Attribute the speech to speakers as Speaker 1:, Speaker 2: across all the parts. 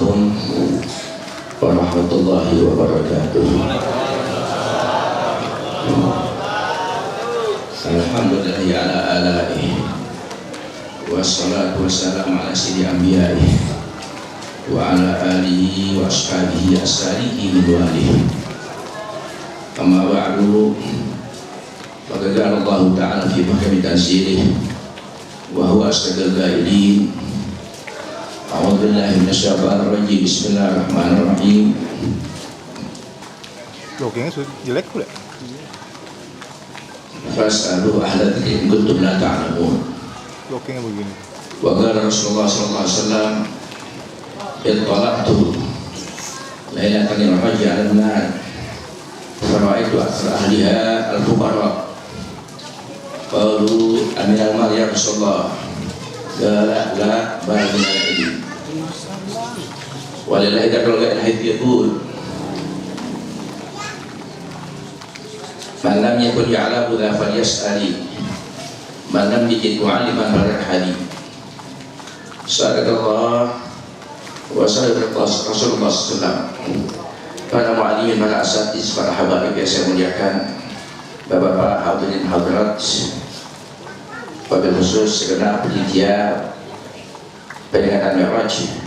Speaker 1: Assalamualaikum warahmatullahi wabarakatuh. Alhamdulillahi ala alaihi wassalatu wassalamu ala sayyidil anbiya'i wa ala alihi wa ashabihi as-salihi min walihi. Amma ba'du, faqad qala Allah ta'ala fi mahkami tanzilih wa huwa asdaqul qailin. A'udzu billahi minasyaitonir rajim. Bismillahirrahmanirrahim.
Speaker 2: Kayaknya jelek pula.
Speaker 1: Fas'alu ahla dzikri in kuntum la ta'lamun.
Speaker 2: Blokingnya begini.
Speaker 1: Wa qala Rasulullah sallallahu alaihi wasallam, "Ittala'tu lailatan al-hajj 'ala an-nar, fara'aitu aktsara ahliha al-fuqara." Qalu aminal mal ya Rasulullah. Qala la bal min al-ilm. Walillahi darul ghaib yaqul man lam yakun ya'lamu la falyas'ali man lam yajid mu'alliman falyarhali. Sadaqallah wa sadaqa Rasulullah sallallahu. Para mu'allimin, para asatiz, para habaib yang saya muliakan, Bapak-bapak, hadirin hadirat, wabil khusus segenap panitia peringatan Mi'raj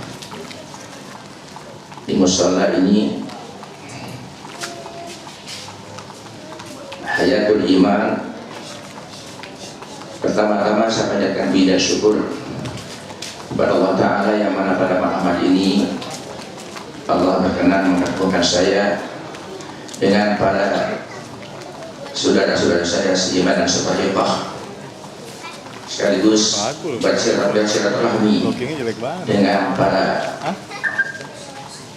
Speaker 1: di musala ini. Hayatul iman. Pertama-tama saya panjatkan puji dan syukur kepada Allah Ta'ala yang mana pada malam hari ini Allah berkenan mempertemukan saya dengan para saudara-saudara saya seiman dan sefariqah, sekaligus bersilaturahmi dengan para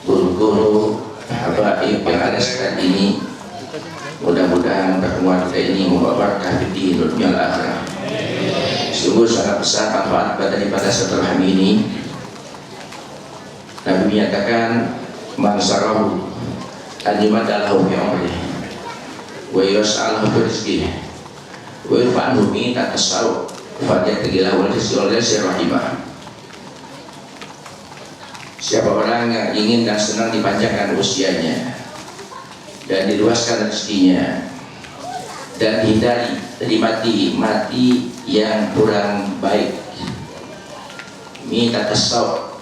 Speaker 1: guru-guru habaib yang ada sekarang ini. Mudah-mudahan pertemuan kita ini membawa berkah di dunia akhirat. Sungguh sangat besar manfaat daripada silaturahmi ini. Nabi menyatakan, "Man sarahu an yumadalahu fi umrihi wa yas'alahu fi rizqihi wa yarfa'uhu min tasawwuf fadyatillahu wa rahimah." Siapa orang yang ingin dan senang dipanjangkan usianya dan diluaskan rezekinya dan hindari dari mati yang kurang baik. Minta tasawuf,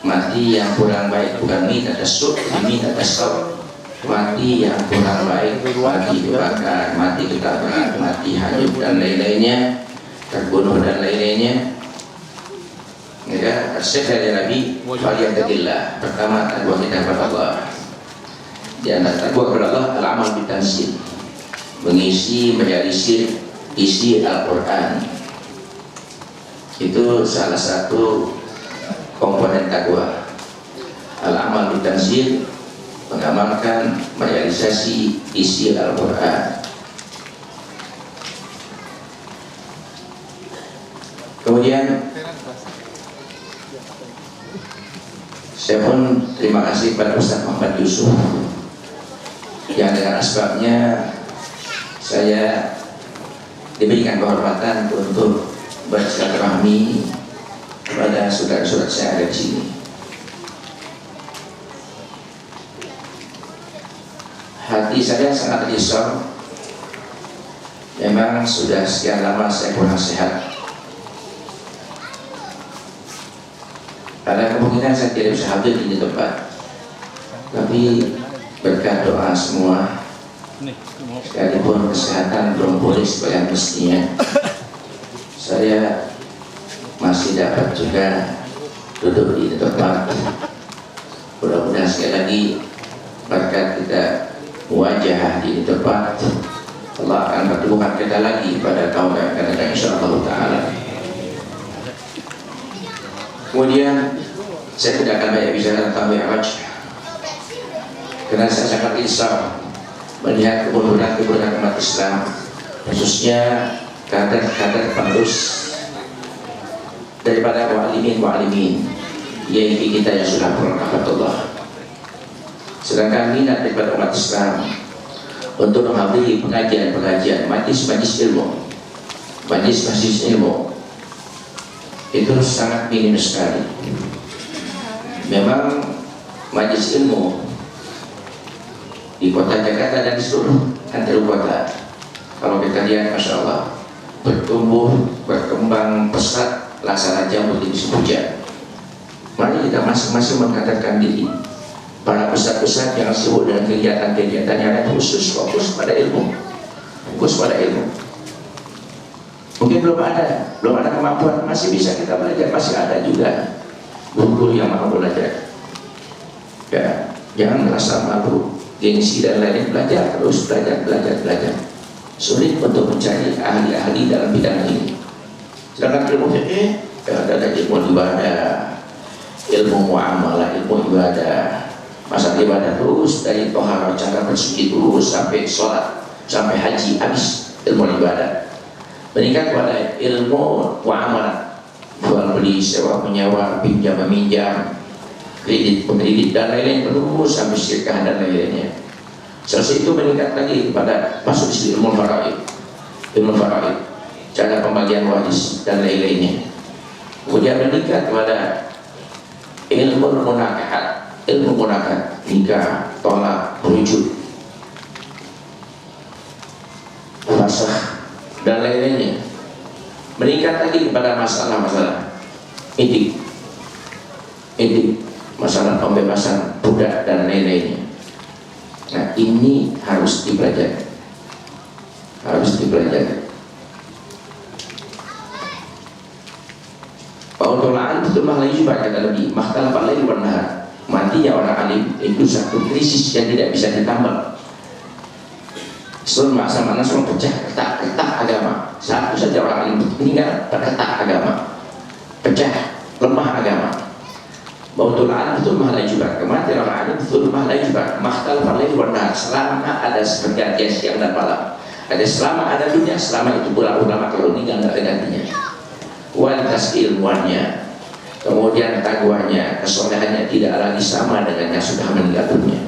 Speaker 1: mati yang kurang baik, bukan minta tasawuf, minta tasawuf, mati yang kurang baik, mati kebakar, mati ketabrak, mati hanyut dan lain-lainnya, terbunuh dan lain-lainnya. Ya, resep dari Nabi, "Falyattaqillah." Pertama, takwa kita kepada Allah. Di antara takwa kepada Allah, al-amal bitanzil, mengisi, merealisir isi Al-Quran. Itu salah satu komponen takwa. Al-amal bitanzil, mengamalkan, merealisasi isi Al-Quran. Kemudian saya pun terima kasih kepada Ustaz Muhammad Yusuf yang dengan asbabnya saya diberikan kehormatan untuk bersilaturahmi kepada saudara-saudara saya ada di sini. Hati saya sangat risau. Memang sudah sekian lama saya kurang sehat. Ada kemungkinan saya tidak bisa hadir di tempat, tapi berkat doa semua, sekalipun kesehatan belum pulih sebagai mestinya, saya masih dapat juga duduk di tempat. Mudah-mudahan sekali lagi berkat kita muwajahah di tempat, Allah akan pertemukan kita lagi pada tahun yang akan datang insyaallah ta'ala. Kemudian saya tidak akan banyak bicara tentang Mi'raj, karena saya sangat risau melihat kemunduran umat Islam, khususnya kader-kader penerus daripada mu'allimin, yaitu kita yang sudah rahmatullah. Sedangkan minat daripada umat Islam untuk menghadiri pengajian-pengajian, majlis-majlis ilmu itu sangat minim sekali. Memang majelis ilmu di kota Jakarta dan di seluruh antar kota. Kalau kita lihat, masya Allah, bertumbuh, berkembang pesat laksana jambu di musim hujan. Mari kita masing-masing mengatakan diri. Para ustadz-ustadz yang sibuk dengan kegiatan-kegiatan yang lain, khusus fokus pada ilmu, fokus pada ilmu. Mungkin belum ada kemampuan, masih bisa kita belajar, masih ada juga guru-guru yang mau belajar. Ya, jangan merasa malu, gengsi dan lain-lain, belajar terus, belajar. Sulit untuk mencari ahli-ahli dalam bidang ini. Sedangkan ilmu fikih, ada ilmu ibadah, ilmu muamalah, ilmu ibadah, masalah ibadah terus dari tohara, cara bersuci terus sampai sholat, sampai haji, habis ilmu ibadah. Meningkat pada ilmu muamalah, jual beli, sewa menyewa, pinjam meminjam, kredit pengkredit dan lain-lain, terus sampai syirkah dan lain-lainnya. Selesai itu meningkat lagi pada masuk di ilmu faraid, cara pembagian waris dan lain-lainnya. Kemudian meningkat kepada ilmu munakahat, nikah, tolak, rujuk, fasakh dan lain-lainnya. Meningkat lagi kepada masalah-masalah etik, masalah pembebasan budak dan lain-lainnya. Nah, ini harus dipelajari. Pautulaan itu malah juga kata Nabi, makhtalafal lail wan nahar. Matinya orang alim itu satu krisis yang tidak bisa ditambal. Sebelum masa mana semua pecah agama. Satu saja orang alim meninggal retak agama, pecah, lemah agama. Pautulaan itu malah juga kematian orang alim itu malah juga makhtalafal lail wan nahar. Selama ada pergantian siang dan malam, selama ada dunia, selama itu pula ulama kalau meninggal tidak ada gantinya. Kualitas ilmuannya, kemudian takwanya, kesolehannya tidak lagi sama dengan yang sudah meninggal dunia.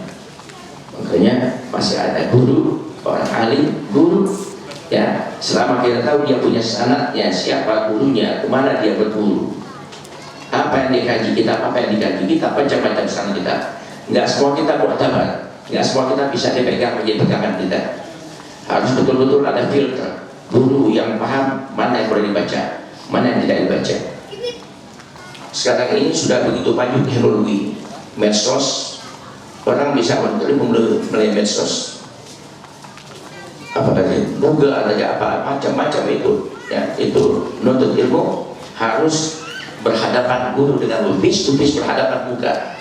Speaker 1: Makanya masih ada guru, orang alim, guru, ya. Selama kita tahu dia punya sanadnya, siapa gurunya, kemana dia berguru, apa yang dikaji kita, macam-macam sanad kita. Nggak semua kita mu'tabar, nggak semua kita bisa dipegang menjadi pegangan kita. Harus betul-betul ada filter guru yang paham mana yang boleh dibaca, mana yang tidak dibaca. Sekarang ini sudah begitu maju teknologi, medsos, orang bisa melalui medsos, apalagi Google, ada apa macam-macam itu. Ya, itu menuntut ilmu harus berhadapan guru dengan face to face, berhadapan muka.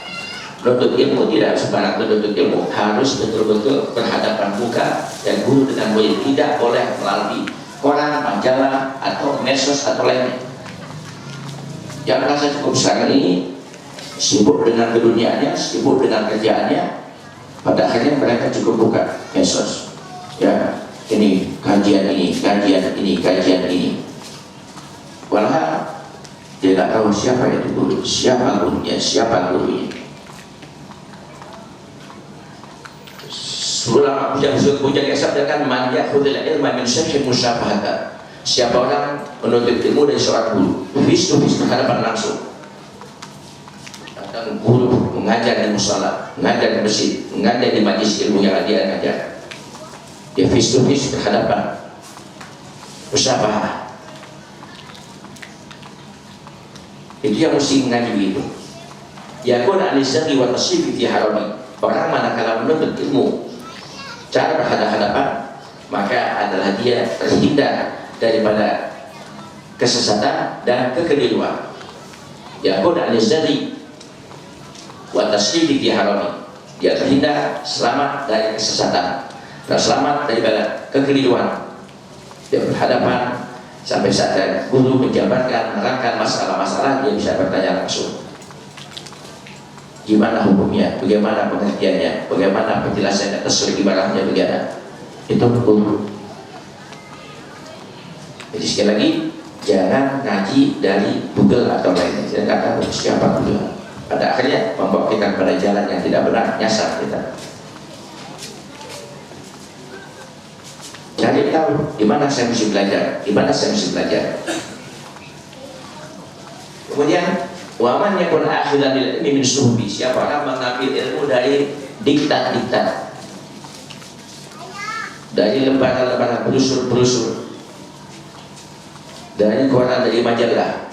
Speaker 1: Menuntut ilmu tidak sembarang menuntut ilmu, harus betul-betul berhadapan muka dan guru dengan murid, tidak boleh melalui koran, majalah, atau medsos atau lainnya. Yang merasa cukup sekarang ini sibuk dengan keduniaannya, sibuk dengan kerjaannya, pada akhirnya mereka cukup buka medsos. Ya, ini kajian ini. Walau dia tidak tahu siapa itu guru, siapa gurunya. Ulama Bujang sabdakan, man ya'khudhul ilma min syekhin musyafahatan. Siapa orang menuntut ilmu dari seorang guru, face to face, berhadapan langsung. Datang guru mengajar di musala, mengajar di masjid, mengajar di majlis ilmu yang dia mengajar. Dia face to face, berhadapan, musyafahah. Itu yang mesti mengaji itu. Yakun anisari wa tasyifi fi harami. Orang manakala menuntut ilmu cara berhadapan, maka adalah dia terhindar daripada kesesatan dan kekeliruan. Yakun anisari wa tasyifi fi harami. Dia terhindar, selamat dari kesesatan dan selamat daripada kekeliruan. Dia berhadapan sampai saat guru menjabarkan, menerangkan masalah-masalah, dia bisa bertanya langsung. Gimana hukumnya, bagaimana pengertiannya, bagaimana penjelasannya, tasrih ibarahnya, bagaimana. Itu guru. Jadi sekali lagi, jangan ngaji dari Google atau lainnya. Saya nggak tahu siapa Google. Pada akhirnya membawa kita pada jalan yang tidak benar, nyasar kita. Cari tahu di mana saya mesti belajar, Kemudian Waman yakun akhiran lil ilmi min suhbi, siapa orang mengambil ilmu dari diktat-diktat, dari lembaran-lembaran brosur-brosur, dari koran, dari majalah.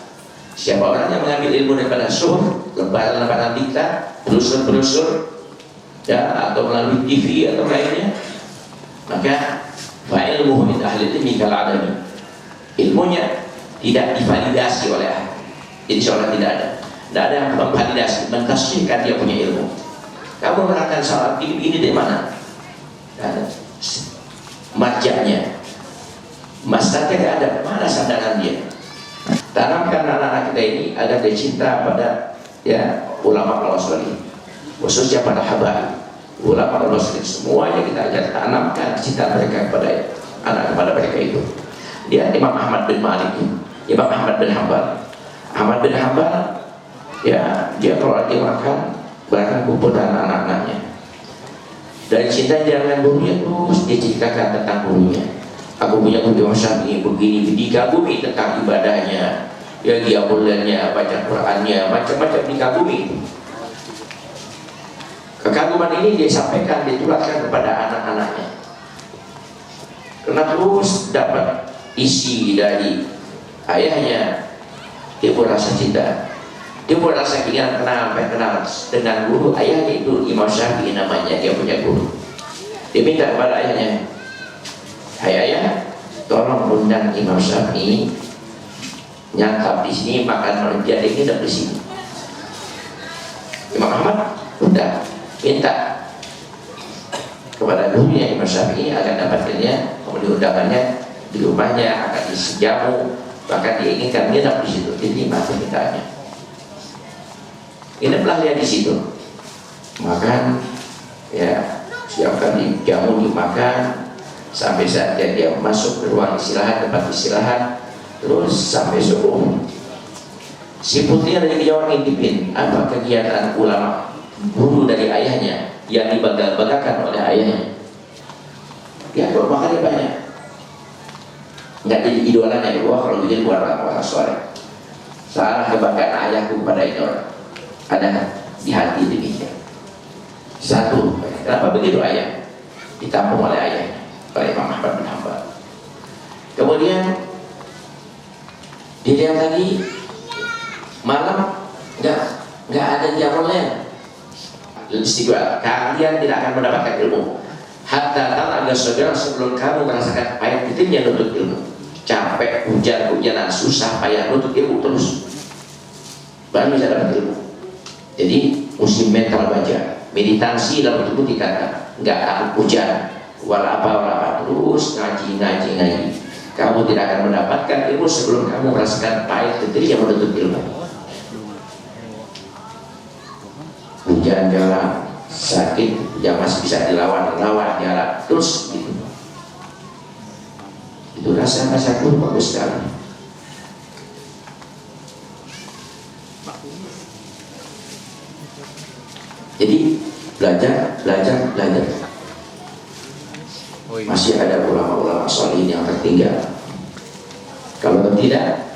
Speaker 1: Siapa orang yang mengambil ilmu daripada lembaran-lembaran diktat, brosur-brosur, ya, atau melalui TV atau lainnya, maka fa'ilmuhu min ahli ilmi kal adami, ilmunya tidak divalidasi oleh ahli. Jadi seolah tidak ada yang memvalidasi, mentasbihkan dia punya ilmu. Kamu mengatakan salah ini dari mana? Tidak ada. Marjanya, masanya tidak ada. Mana sandaran dia? Tanamkan anak-anak kita ini agar dia cinta pada ya ulama Allah sekali, khususnya pada habaib ulama Allah sekali. Semuanya kita ajar, tanamkan cinta mereka kepada anak kepada mereka itu. Dia Imam Ahmad bin Malik, Imam Ahmad bin Hanbal. Ahmad bin Hanbal, ya, dia kalau lagi makan bahkan kumpulkan anak-anaknya. Dari cinta dengan gurunya terus dia ceritakan tentang gurunya. Aku punya guru Imam Syafi'i begini, dikagumi tentang ibadahnya, ya qiyamulnya, baca Qur'annya, macam-macam dikagumi. Kekaguman ini dia sampaikan, ditularkan kepada anak-anaknya. Karena terus dapat isi dari ayahnya, dia pun rasa cinta, dia pun rasa ingin kenal dengan guru ayahnya itu Imam Syafi'i namanya, dia punya guru. Dia minta kepada ayahnya, hai ayah, tolong undang Imam Syafi'i nyantap di sini, makan dia nginep di sini. Imam Ahmad udah minta kepada gurunya Imam Syafi'i agar dapatkannya, kemudian undangannya di rumahnya akan isi jamu. Maka dia inginkan nginep di situ, diterima permintaannya. Ngineplah dia di situ, makan, ya, siapkan jamu dimakan, sampai saatnya dia masuk ke ruang istirahat, tempat istirahat, terus sampai subuh. Si putri dari kejauhan ngintipin apa kegiatan ulama, guru dari ayahnya yang dibangga-banggakan oleh ayahnya. Ya, kalau makannya banyak, nggak jadi idolanya, wah kalau begini buat orang sore. Salah kebanggaan ayahku kepada ini orang, ada di hati demikian. Satu, kenapa begitu ayah? Ditampung oleh ayahnya, oleh Imam Ahmad bin Hanbal. Kemudian dilihat lagi malam nggak ada jam lain. Istighfar, kalian tidak akan mendapatkan ilmu hatta tal'aga saudara sebelum kamu merasakan pahit getirnya nuntut ilmu. Capek, hujan-hujanan, susah, payah nuntut ilmu terus, baru bisa dapat ilmu. Jadi musim mental baca, meditasi dalam bentuk dikatakan nggak takut hujan, wala apa terus ngaji. Kamu tidak akan mendapatkan ilmu sebelum kamu merasakan pahit getirnya menuntut ilmu. Hujan jalan, sakit yang masih bisa dilawan jalan terus gitu. Itu rasa pun bagus sekali. Jadi belajar. Masih ada ulama-ulama sholihin yang tertinggal. Kalau tidak,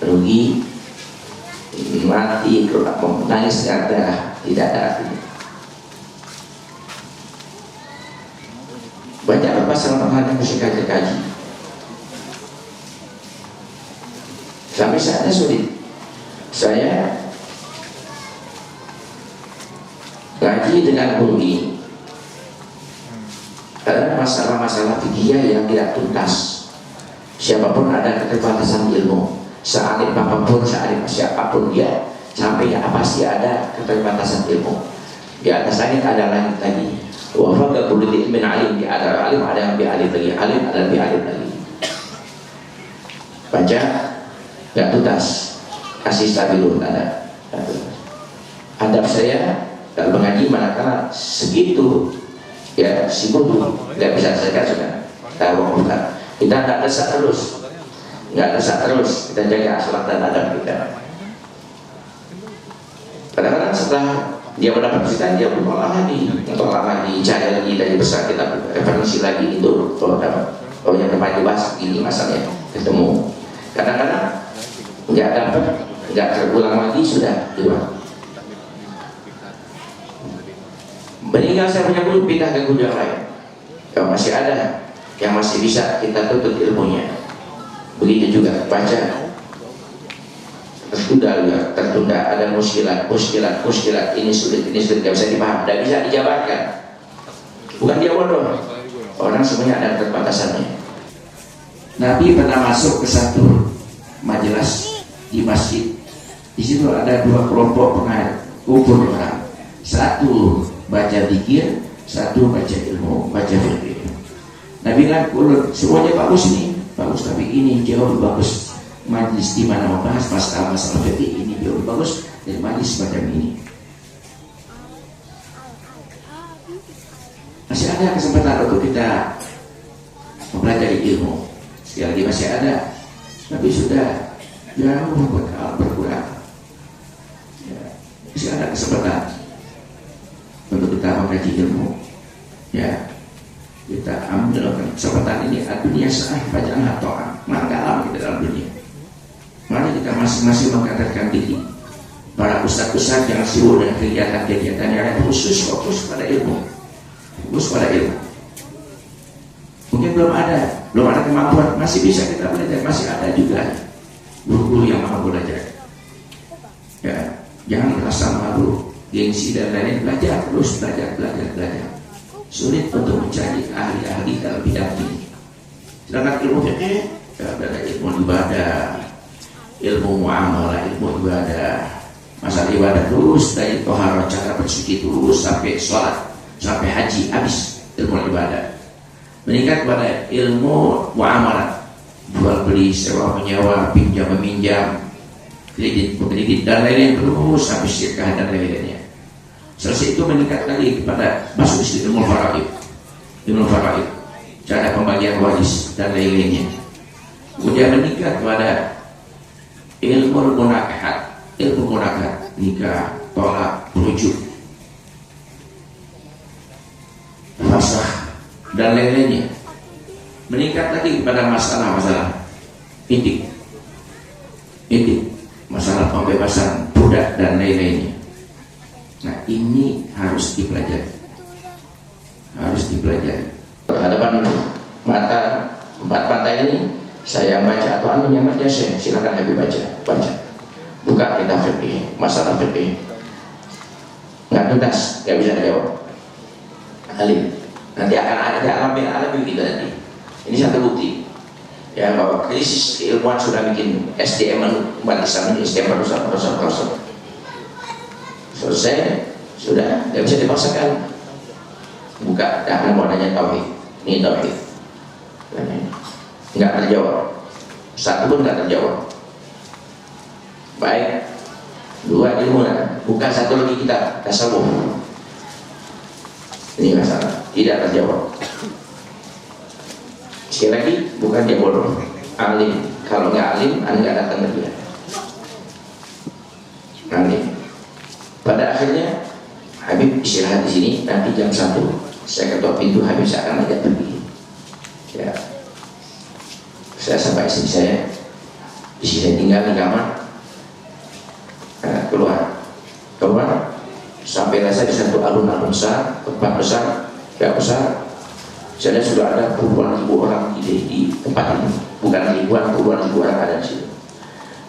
Speaker 1: rugi, mati, menangis dengan darah, tidak ada artinya. Banyak permasalahan yang mesti kaji. Sampai saatnya sulit. Saya ngaji dengan guru ini, ada masalah-masalah fikih yang tidak tuntas. Siapapun ada keterbatasan ilmu, sealim apapun, sealim siapapun dia, sampai pasti ada keterbatasan ilmu. Di atas langit ada langit lagi. Wa fawqa kulli dzin min alim, ada alim, ada yang lebih alim lagi, alim ada lebih alim lagi. Baca nggak tuntas, kasih stabilun ada. Adab saya dalam mengaji manakala segitu ya si guru nggak bisa selesaikan sudah tahu bukan. Kita nggak desak terus, kita jaga akhlak dan adab kita. Kadang-kadang setelah dia mendapat cerita, dia menolak lagi, cari lagi dari besar, kita referensi lagi itu kalau dapat, yang kemarin dibahas ini masalahnya ketemu. Kadang-kadang nggak dapat nggak terulang lagi, sudah hilang. Meninggal saya punya guru, pindah ke guru yang lain. Kalau masih ada yang masih bisa kita tuntut ilmunya, begitu juga baca. Tertunda, ada muskilat, ini sulit, nggak bisa dipaham, tidak bisa dijabarkan. Bukan dia bodoh, orang semuanya ada keterbatasannya. Nabi pernah masuk ke satu majelis di masjid. Di situ ada dua kelompok pengumpul orang. Satu baca zikir, satu baca ilmu, baca fikih. Nabi bilang, semuanya bagus nih, bagus, tapi ini jauh lebih bagus. Majlis di mana membahas masalah fikih ini jauh lebih bagus dari majlis macam ini. Masih ada kesempatan untuk kita mempelajari ilmu. Sekali lagi masih ada, tapi sudah jauh berkurang. Ya, masih ada kesempatan untuk kita mengkaji ilmu. Ya, kita ambil kesempatan ini. Dunia sah bacaan hatoan, maka alam kita dalam dunia. Mari kita masing-masing mengkaderkan diri. Para ustaz-ustaz yang sibuk dengan kegiatan-kegiatan yang khusus fokus pada ilmu, fokus pada ilmu. Mungkin belum ada kemampuan, masih bisa kita belajar, masih ada juga guru-guru yang mampu belajar. Ya, jangan merasa malu, gengsi dan lain-lain, belajar terus, belajar. Sulit untuk mencari ahli-ahli dalam bidang ini. Sedangkan ilmu fikih, ada ilmu ibadah, ilmu muamalah, ilmu ibadah, masalah ibadah terus dari toharoh, cara bersuci terus sampai sholat, sampai haji, habis ilmu ibadah. Meningkat pada ilmu muamalah, jual beli, sewa menyewa, pinjam meminjam, kredit dan lain-lain terus sampai syirkah dan lain-lainnya. Selesai itu meningkat lagi kepada masuk ilmu faraid, cara pembagian waris dan lain-lainnya. Kemudian meningkat pada ilmu munakahat, nikah, tolak, rujuk, fasakh dan lain-lainnya. Meningkat lagi kepada masalah intik, masalah pembebasan budak dan lain-lainnya. Nah, ini harus dipelajari. Hadapan mata empat pantai ini, saya baca atau anda yang baca, silakan Habib baca. Buka kitab fikih, masalah fikih. Nggak tuntas, nggak bisa dijawab. Alim. Nanti akan ada alami kita nanti. Ini satu bukti. Ya, bahwa krisis keilmuan sudah bikin SDM umat Islam ini SDM merosot. Selesai, sudah nggak bisa dipaksakan. Buka, dah mau nanya tauhid. Ini tauhid. Nggak terjawab. Satu pun nggak terjawab. Baik, dua ilmu, bukan satu lagi kita tasawuf. Ini masalah, tidak terjawab. Sekali lagi, bukan dia bodoh, alim. Kalau nggak alim, anda nggak datang ke dia. Alim. Pada akhirnya Habib istirahat di sini. Nanti jam 1 saya ketok pintu, Habib saya akan ajak pergi. Ya, saya sampai istri saya di sini, tinggal di kamar. Keluar sampailah saya di satu alun-alun besar, tempat besar, gak besar. Saya sudah ada puluhan ribu orang di tempat ini, bukan ribuan, puluhan ribu orang ada di situ.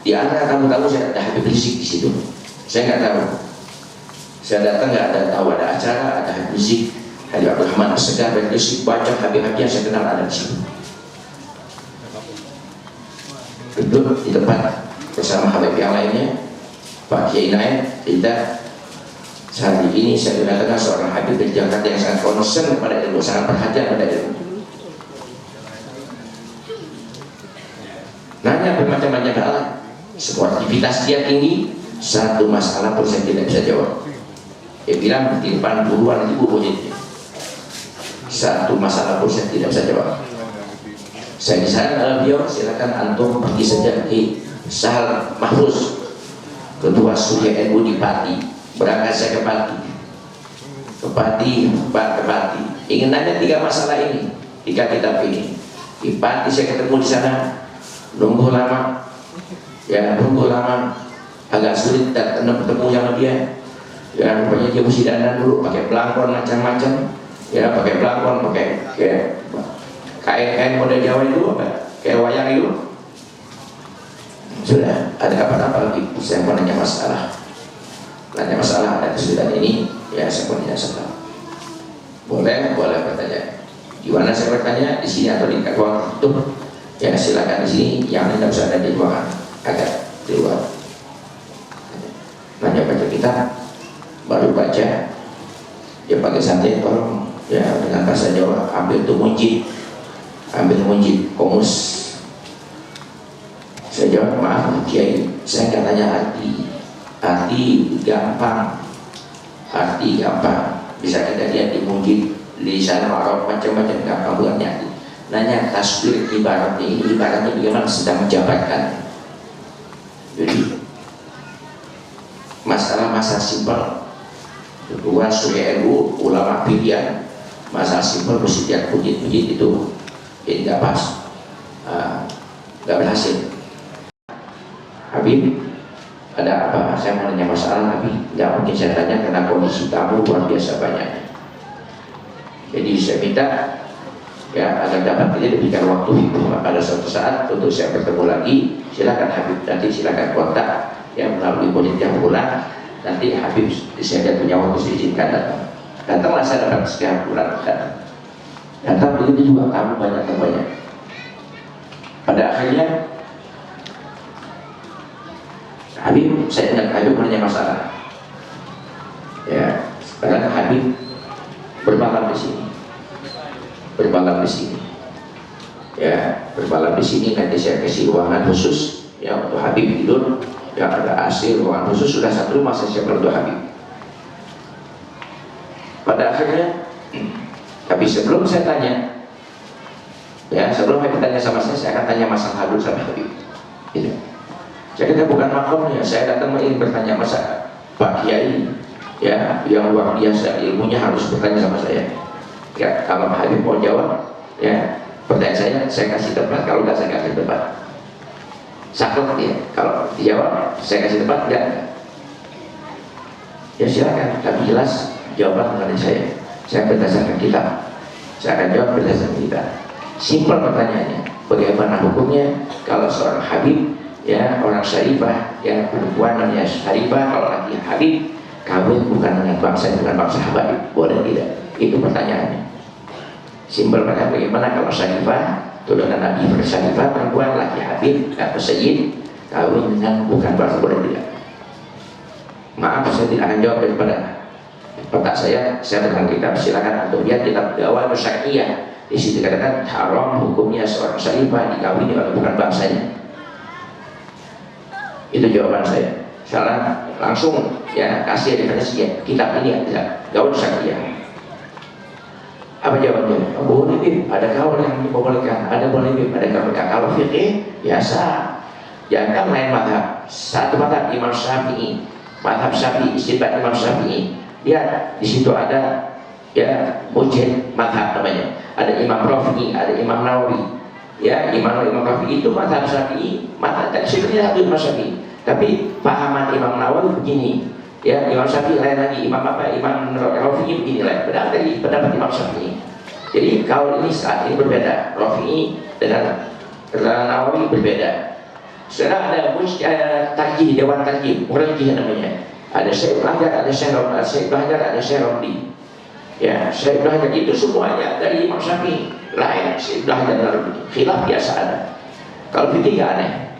Speaker 1: Di antara tamu-tamu saya ada Habib Rizik di situ. Saya nggak tahu. Saya datang nggak ada tahu ada acara, ada Habib Rizik, Habib Abdurrahman As-Segar, Habib Rizik, banyak Habib-Habib yang saya kenal ada di situ. Duduk di tempat bersama Habib yang lainnya, Pak Kiai Naik, kita saat ini saya kenal seorang Habib dari Jakarta yang sangat concern kepada ilmu, sangat perhatian pada ilmu. Nanya bermacam-macam hal, sportivitas dia tinggi, satu masalah pun saya tidak bisa jawab. Dia bilang di depan puluhan ribu muridnya, satu masalah pun saya tidak bisa jawab. Saya di sana beliau, silakan antum pergi saja di Sahal Mahfuz, ketua Surya NU di Pati. Berangkat saya ke Pati, ingin nanya 3 masalah ini, 3 kitab ini. Di Pati saya ketemu di sana, nunggu lama, agak sulit dan ketemu sama dia. Ya pokoknya dia mesti dandan dulu, pakai belangkon macam-macam, ya pakai belangkon, pakai kain model Jawa itu, kayak wayang itu. Sudah ada apa-apa lagi? Saya mau nanya masalah ada kesulitan ini, ya saya mau nanya masalah. Boleh bertanya. Di mana saya bertanya? Di sini atau di ruang tutup? Ya silakan di sini. Yang tidak usah ada di ruangan, agak di luar. Nanya baca kita, baru baca. Ya pakai santai, tolong ya dengan bahasa Jawa. Ambil munjid, komus. Saya jawab, maaf Kiai, saya nggak tanya arti gampang, bisa kita lihat di munjid, lisan Arab macam-macam gampang, bukan arti. Nanya tasbih ibaratnya bagaimana sedang menjabarkan. Jadi masalah simpel. Kedua Surya NU, ulama pilihan, masalah simpel mesti dia pujit itu ini nggak pas, nggak berhasil. Habib, ada apa? Saya mau nanya masalah, tapi nggak mungkin saya tanya karena kondisi kamu luar biasa banyak. Jadi saya minta ya agar dapat kita diberikan waktu itu pada suatu saat untuk saya bertemu lagi. Silakan Habib, nanti silakan kontak yang melalui panitia bulan. Nanti Habib saya punya waktu diizinkan datanglah saya dapat sekian bulan datang begitu juga kamu banyak. Pada akhirnya Habib, saya ingat Habib punya masalah. Ya, sekarang Habib bermalam di sini. Ya, bermalam di sini. Nanti saya kasih ruangan khusus ya untuk Habib tidur. Ya ada AC, ruangan khusus, sudah satu rumah saya siapkan untuk Habib. Pada akhirnya, tapi sebelum saya tanya, ya sebelum Habib tanya sama saya akan tanya masalah dulu sama Habib. Gitu. Jadi kita bukan makomnya, saya datang ingin bertanya masa Pak Kiai ya yang luar biasa ilmunya harus bertanya sama saya. Ya kalau Habib mau jawab, ya pertanyaan saya kasih tempat, kalau enggak saya kasih tempat. Saklek dia, kalau dijawab saya kasih tempat, enggak. Ya silakan, tapi jelas jawaban mengenai saya berdasarkan kitab. Saya akan jawab berdasarkan kitab. Simpel pertanyaannya, bagaimana hukumnya kalau seorang Habib ya orang syarifah, ya perempuan namanya syarifah, kalau laki Habib kawin bukan dengan bangsa Habib, boleh tidak? Itu pertanyaannya. Simpel pertanyaan, bagaimana kalau syarifah turunan Nabi bersyarifah, perempuan laki Habib atau Sayyid kawin dengan bukan bangsa, boleh tidak? Maaf saya tidak akan jawab daripada otak saya dengan kitab. Silakan untuk lihat kitab Dawah Syariah, di situ dikatakan haram hukumnya seorang syarifah dikawini oleh bukan bangsanya. Itu jawaban saya. Salah langsung ya kasih daripada kitab ini ada Dawah Syariah. Apa jawabannya? Oh, boleh Bib, ada kaul yang diperbolehkan, ada boleh Bib, ada kaul. Kalau fikih biasa, jangan main madhab. Satu madhab Imam Syafi'i, madhab Syafi'i, istidlal Imam Syafi'i. Lihat di situ ada ya mujtahid madhab namanya. Ada Imam Rafi'i, ada Imam Nawawi. Ya Imam Rafi'i itu madhab Syafi'i, madhab tak sebenarnya satu Imam Syafi'i. Tapi pahaman Imam Nawawi begini. Ya Imam Syafi'i lain lagi, Imam Rafi'i begini lain. Benar tadi pendapat Imam Syafi'i. Jadi kalau ini saat ini berbeda, Rafi'i dengan Nawawi berbeda. Sekarang ada tarjih, dewan tarjih, murajih namanya. Ada Syekh Belajar, ada Syekh Belajar, ada Syekh Romli. Ya Syekh Belajar itu semuanya dari Imam Syafi'i. Lain Syekh Belajar dan Romli. Khilaf biasa ada. Kalau fikih aneh.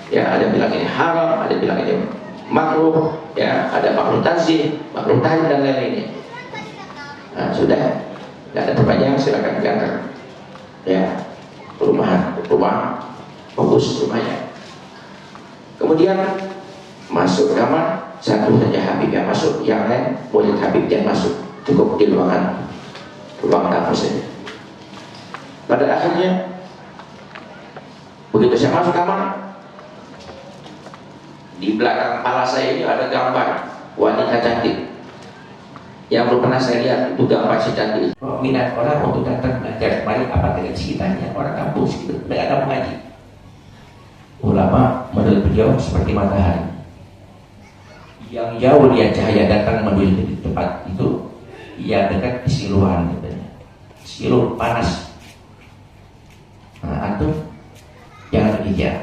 Speaker 1: Ya ada bilang ini haram, ada bilang ini makruh, ya ada makruh tanzih, makruh tahrim dan lain-lainnya. Nah sudah, nggak ada perpanjangan, silakan diantar. Ya rumah fokus rumahnya. Kemudian masuk kamar, satu saja Habib yang masuk, yang lain murid Habib yang masuk, cukup di ruang tamu saja. Pada akhirnya begitu saya masuk kamar, di belakang kepala saya ini ada gambar wanita cantik yang belum pernah saya lihat. Itu gambar si cantik. Minat orang untuk datang belajar kembali apa dengan ceritanya orang kampus gitu, nggak ada mengaji. Ulama menurut beliau seperti matahari, yang jauh lihat cahaya datang menuju ke tempat itu, ia dekat di Siluan katanya. Siluh panas. Nah, antum jangan demikian.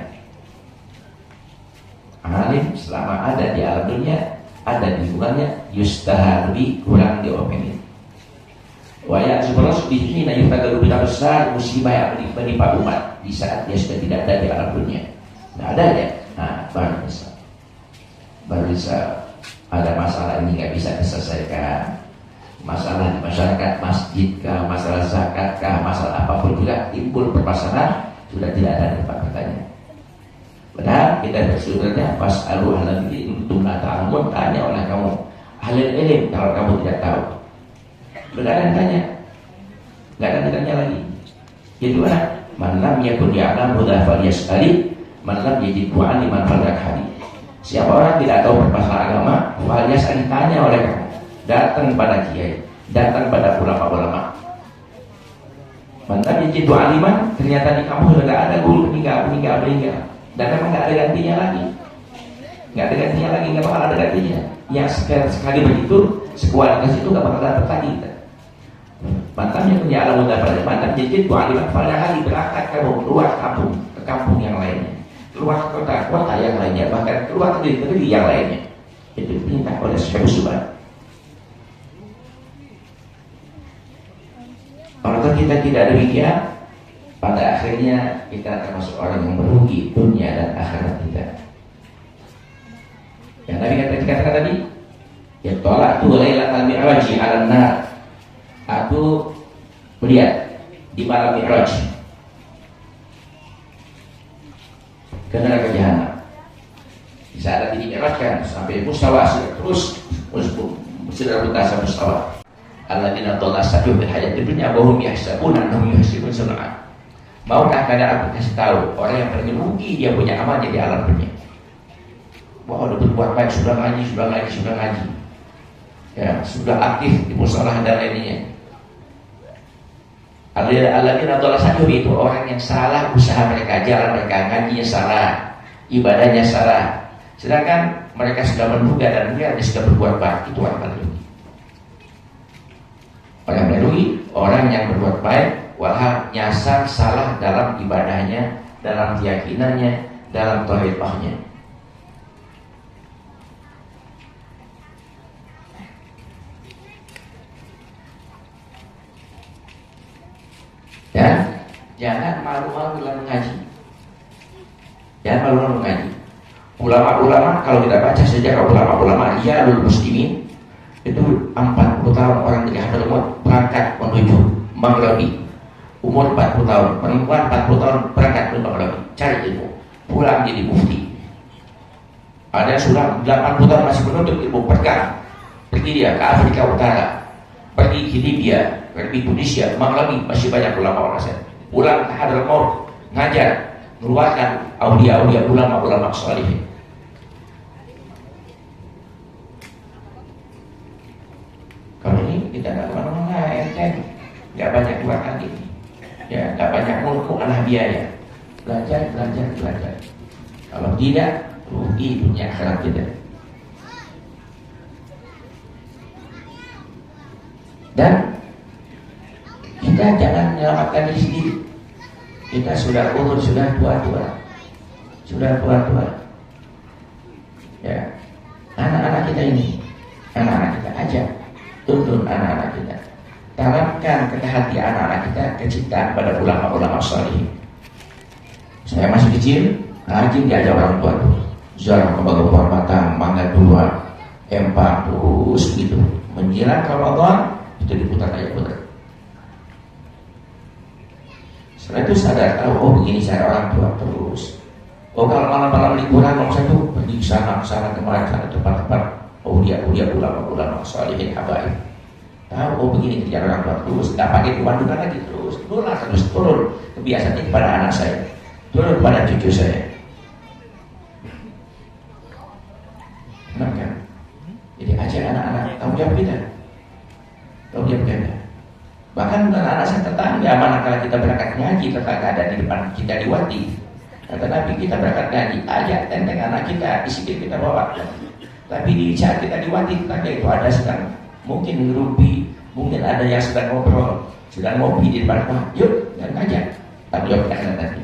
Speaker 1: Alim selama ada di alam dunia, ada di lingkungannya, yustahabi kurang diomelin. Waya sebenarnya di sini na yutagalu bila besar musibah yang menimpa umat di saat dia sudah tidak ada di alam dunia. Nah ada ya, baru bisa ada masalah ini nggak bisa diselesaikan. Masalah di masyarakat, masjid kah, masalah zakat kah, masalah apapun juga timbul permasalahan, sudah tidak ada tempat bertanya. Padahal kita bersyukurnya pas alu alam ini untuk ta'amun, tanya oleh kamu ahli ilmu kalau kamu tidak tahu. Sudah ada yang tanya, nggak ada yang tanya lagi. Jadi mana? Man lam yakun ya'lam huda falyas'ali, man lam yajid du'an liman falyakhali. Siapa orang tidak tahu permasalahan agama, falyas'ali, tanya oleh kamu. Datang pada kiai, datang pada ulama-ulama. Mantap jadi doa aliman, ternyata di kamu sudah ada guru meninggal, dan memang nggak ada gantinya lagi, nggak bakal ada gantinya. Yang sekali begitu, sekualitas itu nggak bakal dapat lagi. Mantapnya punya alam muda pada mantap jadi doa aliman, pada kali berangkat kamu keluar kampung, ke kampung yang lainnya, keluar kota yang lainnya, bahkan keluar ke negeri yang lainnya. Itu diperintah oleh Syekh Subhan. Kalau kita tidak demikian, pada akhirnya kita termasuk orang yang merugi dunia dan akhirat kita. Yang Nabi katakan tadi, ya tolak tu lailatul mi'raj 'alan nar. Aku melihat di malam Mi'raj ke neraka jahanam. Di saat ini Mi'raj kan sampai mustawa terus sudah bertasa mustawa. Alladzina dhalla sa'yuhum fil hayatid dunya wa hum yahsabuna annahum yuhsinuna sun'a. Maukah kadang aku kasih tahu orang yang paling rugi dia punya amalnya di alam dunia. Wah, udah berbuat baik, sudah ngaji. Ya, sudah aktif di musyawarah dan lainnya. Alladzina dhalla sa'yuhum itu orang yang salah usaha mereka, jalan mereka, ngajinya salah, ibadahnya salah. Sedangkan mereka sudah menduga dan dia sudah berbuat baik, itu orang paling rugi. Orang yang merugi, orang yang berbuat baik, walau nyasar salah dalam ibadahnya, dalam keyakinannya, dalam tauhidnya. Ya, jangan malu-malu dalam mengaji. Jangan malu-malu mengaji. Ulama-ulama, kalau kita baca sejarah ulama-ulama, ya lul muslimin, itu 40 tahun orang dari Hadramaut berangkat menuju Maghribi, umur 40 tahun, perempuan 40 tahun berangkat menuju Maghribi, cari ilmu, pulang jadi mufti. Ada yang sudah 80 tahun masih menuntut ilmu, pergi dia ke Afrika Utara, pergi ke Libya, pergi Indonesia, Maghribi, masih banyak ulama orang saya. Pulang ke Hadramaut, ngajar, mengeluarkan aulia-aulia ulama-ulama salih. Kalau ini kita nggak kemana-mana, nggak banyak keluar lagi, ya nggak banyak mulku alah biaya, belajar. Kalau tidak, rugi dunia akhirat kita. Dan kita jangan menyelamatkan diri sendiri. Kita sudah umur, sudah tua-tua. Ya, anak-anak kita ini, anak-anak kita aja. Tuntun anak-anak kita, tanamkan ke hati anak-anak kita kecintaan pada ulama-ulama salih. Saya masih kecil, rajin diajak orang tua tuh, Zarah Kembang Batang, Mangga 2, M4 terus gitu. Menjelang Ramadan itu diputar. Setelah itu sadar tahu, oh begini cara orang tua terus. Oh kalau malam-malam liburan nomor satu pergi ke sana kemari sana tempat-tempat ulia ulama salihin habaib. Tahu oh begini kerja orang tua terus, nggak pakai kemandukan lagi terus turun kebiasaannya kepada anak saya, turun pada cucu saya. Benar kan? Jadi ajar anak-anak tanggung jawab kita. Bahkan bukan anak saya tetangga, manakala kita berangkat ngaji tetangga ada di depan kita diwati. Kata Nabi, kita berangkat ngaji, ajak tenteng anak kita, isi kita bawa. Tapi di saat kita diwati tanya itu ada sedang mungkin ngerupi, mungkin ada yang sedang ngobrol, sedang ngopi di depan rumah, yuk dan ngajak. Tapi jawab nanti.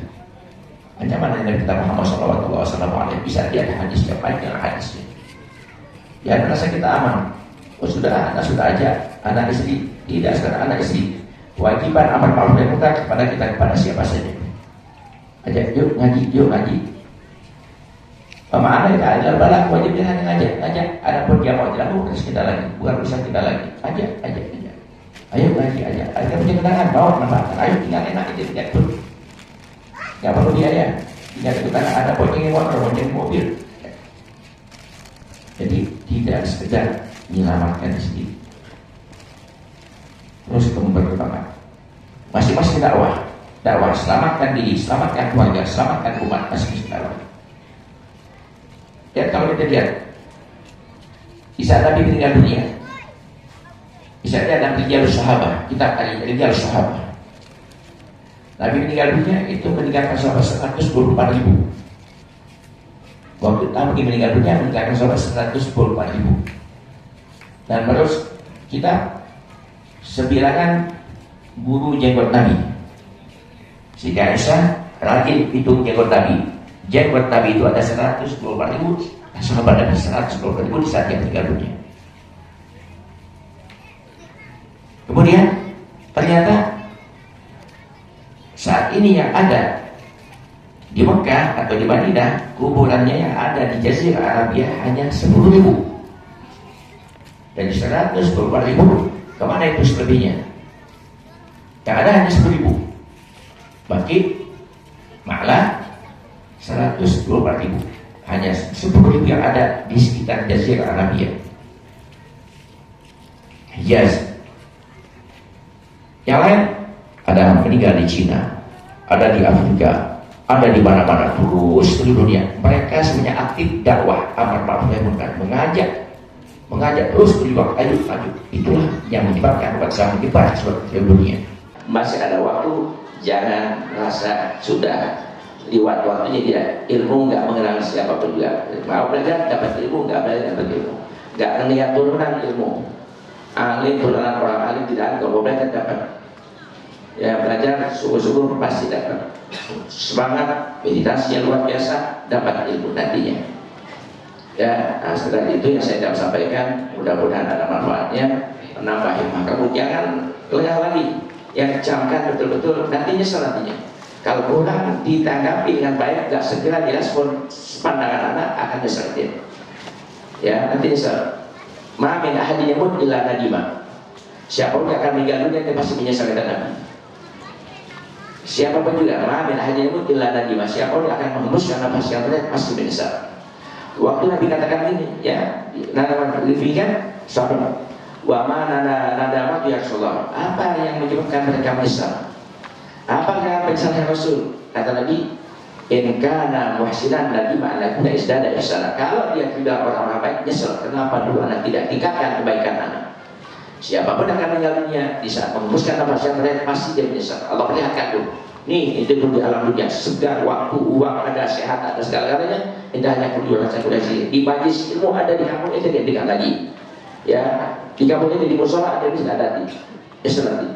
Speaker 1: Ancaman dari kita Muhammad SAW bisa dia ada hadis yang baik dengan hadisnya. Ya merasa kita aman. Oh sudah aja anak istri, tidak sekedar anak istri. Kewajiban amar ma'ruf nahi munkar kepada kita kepada siapa saja. Ajak yuk ngaji. Pemahaman kita adalah balak wajibnya hanya ngajak. Ada pun dia mau tidak mau terus kita lagi, bukan urusan kita lagi. Ajak. Ayo ngaji ajak. Ada punya kenangan bawa manfaatkan. Ayo tinggal enak itu tidak pun. Tidak perlu biaya. Tinggal kita ada pocong motor, pocong mobil. Jadi tidak sekedar menyelamatkan diri, terus berkembang. Masing-masing dakwah, selamatkan diri, selamatkan keluarga, selamatkan umat, masing-masing dakwah. Dan kalau kita lihat, bisa Nabi meninggal dunia, bisa dia ada rijal sahabat, kita kali rijal sahabat. Nabi meninggal dunia itu meninggalkan sahabat 124.000. Waktu Nabi meninggal dunia meninggalkan sahabat 124.000. Dan terus kita sebilangan guru jenggot Nabi. Sehingga Aisyah rajin hitung jenggot Nabi. Jenggot Nabi itu ada 124.000, sahabat ada 124.000 di saat dia meninggal dunia. Kemudian ternyata saat ini yang ada di Mekah atau di Madinah, kuburannya yang ada di Jazirah Arabia hanya 10.000. Dan 124.000, kemana itu selebihnya? Yang ada hanya 10.000. Baki malah 124.000. Hanya 10.000 yang ada di sekitar Jazirah Arabia, Hijaz. Yang lain ada meninggal di Cina, ada di Afrika, ada di mana-mana, terus seluruh dunia. Mereka semuanya aktif dakwah amar ma'ruf nahi munkar, mengajak terus berjuang, ayo maju. Itulah yang menyebabkan umat Islam menyebar seluruh dunia. Masih ada waktu, jangan rasa sudah lewat waktunya. Tidak, ilmu nggak mengenal siapapun juga. Mau belajar dapat ilmu, nggak belajar dapat ilmu. Nggak ngelihat turunan ilmu. Alim turunan orang alim tidak ada, kalau belajar dapat. Ya belajar sungguh-sungguh pasti dapat. Semangat meditasinya luar biasa, dapat ilmu nantinya. Ya, setelah itu yang saya dapat sampaikan, mudah-mudahan ada manfaatnya, menambah hikmah kamu. Jangan lengah lagi, yang camkan betul-betul, nanti nyesel nantinya. Kalau kurang ditanggapi dengan baik, gak segera direspon pandangan anak, akan nyesel dia. Ya, nanti nyesel. Ma min ahadin yamut illa nadima. Siapapun yang akan meninggal dunia, dia pasti menyesal kata Nabi. Siapapun juga, ma min ahadin yamut illa nadima. Siapapun yang akan menghembuskan nafas yang terakhir, pasti menyesal. Waktu Nabi katakan ini, ya, nadaman demikian, sahabat, wa ma nadamat ya Rasulullah. Apa yang menyebabkan mereka menyesal? Apa yang penyesalan Rasul? Kata Nabi, in kana muhsinan nadima an yakuna isdada ihsana. Kalau dia tidak orang baik, nyesal. Kenapa dulu anak tidak tingkatkan kebaikan anak? Siapapun akan meninggal dunia di saat menghembuskan nafas yang terakhir, pasti dia menyesal. Allah perlihatkan dulu. Nih, itu pun di alam dunia, segar waktu, uang ada, sehat ada, segala-galanya. Indahnya perjuangan saya kuda sini. Di majlis ilmu ada di kampung itu dia tidak lagi. Ya, di kampung itu di musola ada bisa ada di. Nanti.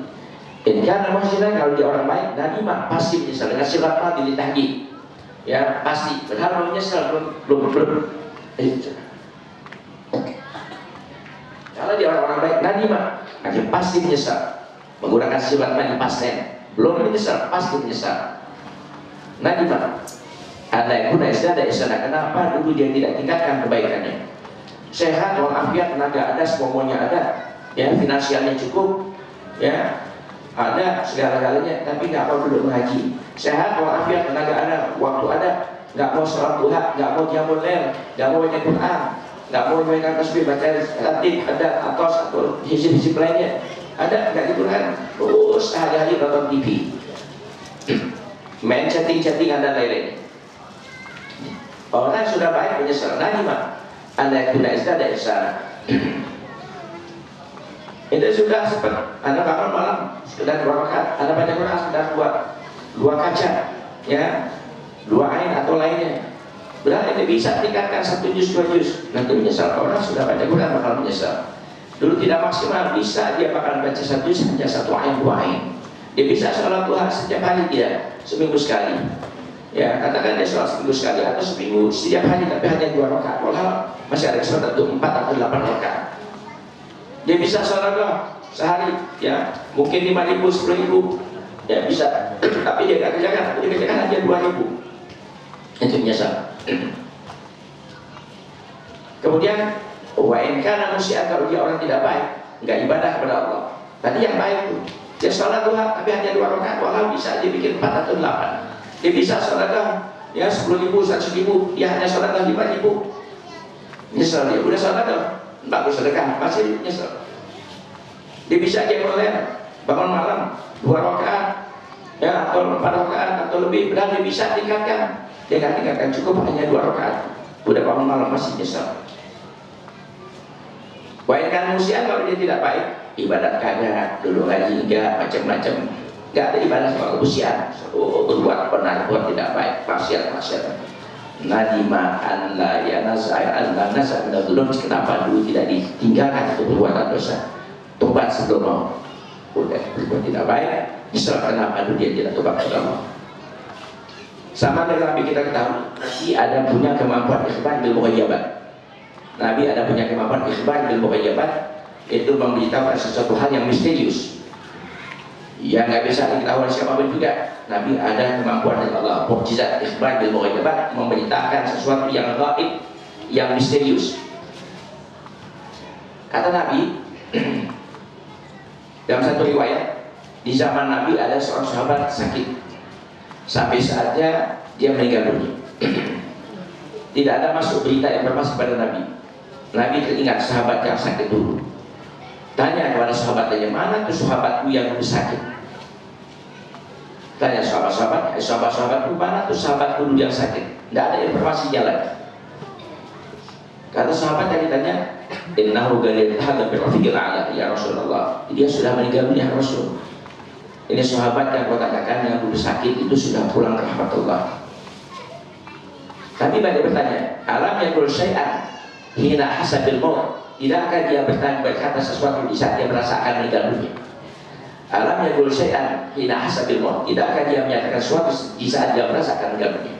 Speaker 1: Ini karena maksudnya kalau dia orang baik, Nabi mah pasti menyesal dengan sifat mati ditahji. Ya, pasti. Berharap menyesal belum. Kalau dia orang baik, Nabi mah akan pasti menyesal. Menggunakan sifat mati pasten. Belum menyesal, pasti menyesal. Nabi mah ada yang guna istilahnya istilah. Kenapa dulu dia tidak tingkatkan kebaikannya? Sehat, walafiat, tenaga ada, semuanya ada, ya, finansialnya cukup, ya, ada segala-galanya, tapi nggak mau duduk mengaji. Sehat, walafiat, tenaga ada, waktu ada, nggak mau sholat duha, nggak mau qiyamul lail, nggak mau baca Quran, nggak mau baca tasbih, baca latif, ada atau hizib-hizib lainnya. Ada nggak gitu kan? Terus hari-hari nonton TV, main chatting-chatting dan lain-lain. Orang sudah baik menyesal. Nah, gimana? Anda yang tidak ada isyarat. Itu sudah seperti Anda bangun malam sudah 2 rakaat, Anda baca Quran sudah dua kaca, ya, 2 ain atau lainnya. Berarti tidak bisa tingkatkan 1 juz 2 juz, nanti menyesal. Orang sudah baca Quran bakal menyesal. Dulu tidak maksimal, bisa dia bakal baca 1 juz hanya 1 ain 2 ain. Dia bisa sholat duha setiap hari, dia seminggu sekali. Ya, katakan dia sholat seminggu sekali atau seminggu setiap hari tapi hanya 2 rakaat. Walau masih ada kesempatan untuk 4 atau 8 rakaat. Dia bisa sholat duha sehari, ya mungkin 5.000, 10.000, ya bisa. Tapi dia nggak kerjakan, dia kerjakan hanya 2.000. Itu menyesal. Kemudian wa in kana musyi'an, kalau dia orang tidak baik, nggak ibadah kepada Allah. Tadi yang baik itu dia sholat duha tapi hanya 2 rakaat, walau bisa dia bikin 4 atau 8. Dia bisa sholat duha ya 10.000, 100.000, dia hanya sholat duha 5.000. Nyesel dia, udah sholat duha bagus sedekah, masih nyesel. Dia bisa bangun malam 2 rakaat ya atau 4 rakaat atau lebih, benar dia bisa tingkatkan. Dia nggak tingkatkan, cukup hanya 2 rakaat, udah bangun malam masih nyesel. Wahai musyi'an, kalau dia tidak baik, ibadat kagak, dulu ngaji enggak, macam-macam, enggak ada ibadah soal musyi'an. Berbuat benar, buat tidak baik, maksiat. Nadima an la yanazai an la nasa an la, kenapa dulu tidak ditinggalkan itu perbuatan dosa? Tobat sebelum mau. Udah berbuat tidak baik, nyesel kenapa dulu dia tidak tobat kepada Allah. Sama dengan Nabi kita ketahui, Nabi ada punya kemampuan ikhbar bil mughayyabat. Nabi ada punya kemampuan ikhbar bil mughayyabat, itu memberitahukan sesuatu hal yang misterius yang nggak bisa diketahui siapapun juga. Nabi ada kemampuan dari Allah, mukjizat ikhbar bil mughayyabat, memberitakan sesuatu yang gaib, yang misterius. Kata Nabi dalam satu riwayat, di zaman Nabi ada seorang sahabat sakit sampai saatnya dia meninggal dunia. Tidak ada masuk berita informasi pada Nabi. Nabi teringat sahabat yang sakit dulu. Tanya kepada sahabatnya, mana tuh sahabatku yang dulu sakit? Tanya sahabat-sahabatku, mana tuh sahabatku dulu yang sakit? Tidak ada informasi jalan. Kata sahabat yang ditanya, innahu ghalil hadza bi rafiqil a'la ya Rasulullah. Dia sudah meninggal dunia Rasul. Ini sahabat yang kau katakan yang dulu sakit itu sudah pulang ke rahmat Allah. Tapi banyak bertanya, alam yang syai'an hina hasabil maut, tidakkah dia berkata sesuatu di saat dia merasakan meninggal dunia? Alam yang syai'an hina hasabil maut, tidakkah dia menyatakan sesuatu di saat dia merasakan meninggal dunia?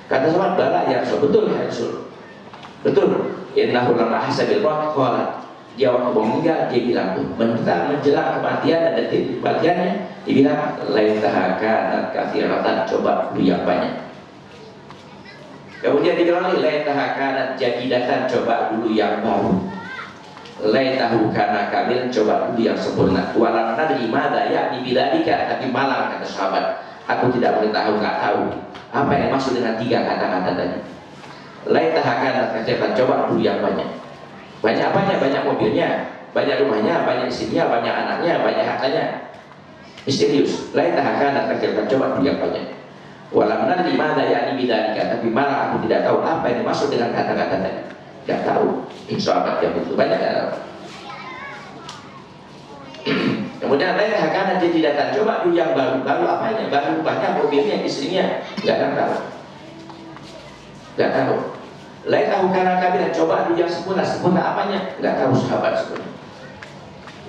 Speaker 1: Kata sahabat, bala ya Rasul, betul ya Rasul, betul. Innahu lamma hasabil maut qala, dia waktu meninggal dia bilang tuh menjelang kematian dan detik kematiannya, dia bilang laitaha kanat katsiratan, coba dulu yang banyak. Kemudian dibilang lagi laitaha kanat jadidatan, coba dulu yang baru. Laitahu kana kamil, coba dulu yang sempurna. Walam nadri madza ya'ni bidzalika, tapi malam kata sahabat, aku tidak mengetahui, nggak tahu apa yang maksud dengan 3 kata-kata tadi. Laitaha kanat katsiratan, coba dulu yang banyak. Banyak apanya? Banyak mobilnya, banyak rumahnya, banyak istrinya, banyak anaknya, banyak hartanya. Misterius. Laitaha kanat katsiratan, coba dulu yang banyak. Walam nadri madza ya'ni bidzalika, tapi malah aku tidak tahu apa yang dimaksud dengan kata-kata tadi. Tidak tahu. Sahabat yang itu banyak tidak tahu. Kemudian laitaha kanat jadidatan, coba dulu yang baru. Baru apanya? Baru banyak mobilnya, istrinya, nggak tahu. Nggak tahu. Laitahu kana kabiran, coba dulu yang sempurna. Sempurna apanya? Nggak tahu sahabat sempurna.